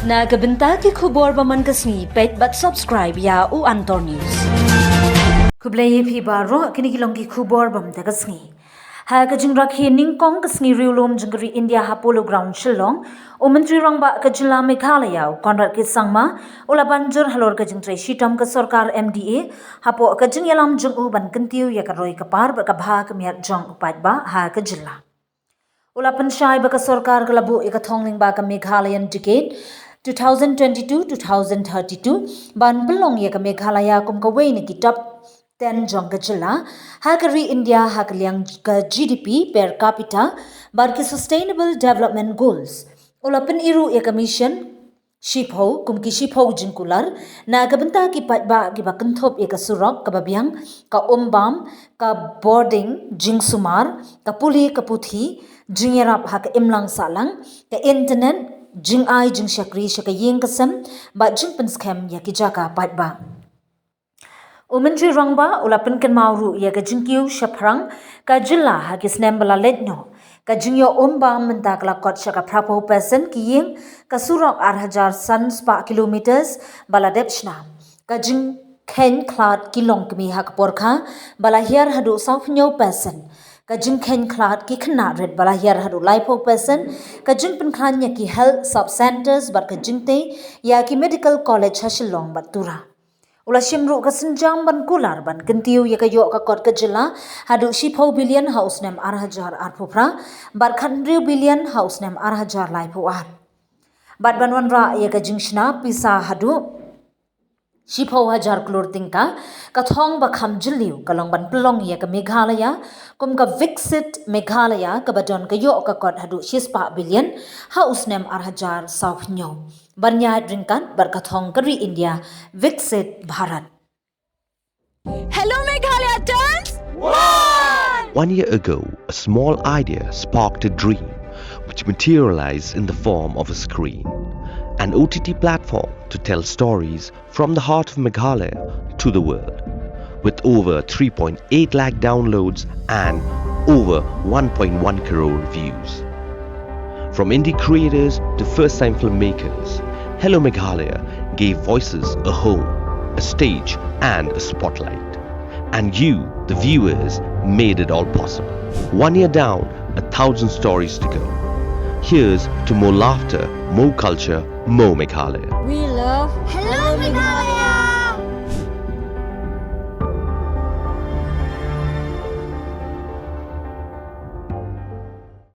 Nagabenta ki khubor baman kasni pet but subscribe ya u Antor News. Kublay phi baro kini kilong ki khubor bam ta kasni. Ha ka jing rakhi ning kong kasni riulom jingri India ha polo ground shillong o mentri rangba ka jilla Meghalaya Conrad ki sangma ula banjur halor ka jing tre shitam ka sarkar MDA ha po ka jing yalam jung u ban kentiu ya ka roi ka par ba ka bha ka miat jong paidbah ha ka jilla. Ula panshai ba ka sarkar ka labu ka thongling ba ka Meghalayan decade 2022-2032 ban belong ya ka Meghalaya kum ka wei ni ki top 10 jong ka jilla ha ka ri India ha ka liang ka GDP per capita bar ki sustainable development goals ula pen iru ya ka mission shipho kum ki shipho jing kular na ka benta ki paidbah ki ba kenthop ya ka surok ka babiang ka ombam ka boarding jing sumar ka puli ka puthi jing yarap ha ka imlang salang ka internet jing ai jing shakri shaka yeng kasam ba jing pen scam ya ki jaka paidbah Umentri rangba ula penken mauru ya ka jingkiu shaprang ka jilla ha ki snem bala letno ka jingyo omba menta kala kot shaka prapo person ki yeng ka surok 8000 sun spa kilometers bala depchna ka jing ken klat kilong kmi ha ka porkha bala hiar hadu south nyo person ka jing ken klat ki khna red bala hiar hadu laipo person ka jing pen khan ya ki health sub centers bar ka jingte ya ki medical college ha shillong batura Ula shimru ka senjam ban kular ban kentiu ya ka yo ka kot ka jilla hadu shipho billion house nem 8000 arpupra bar khandriu billion house nem 8000 laipu ar bat banwan ra ya ka jingshna pisa hadu shipho 1000 klor tingka ka thong ba kham jilliu kalong ban plong ya ka Meghalaya kum ka Viksit Meghalaya ka badon ka yo ka kot hadu shispa billion house nem 8000 south nyo Banya drinkan berkathong kari India Viksit Bharat. Hello Meghalaya turns 1 year ago, a small idea sparked a dream which materialized in the form of a screen. An OTT platform to tell stories from the heart of Meghalaya to the world. With over 3.8 lakh downloads and over 1.1 crore views. From indie creators to first-time filmmakers, Hello Meghalaya gave voices a home, a stage and a spotlight. And you, the viewers, made it all possible. 1 year down, 1,000 stories to go. Here's to more laughter, more culture, more Meghalaya. We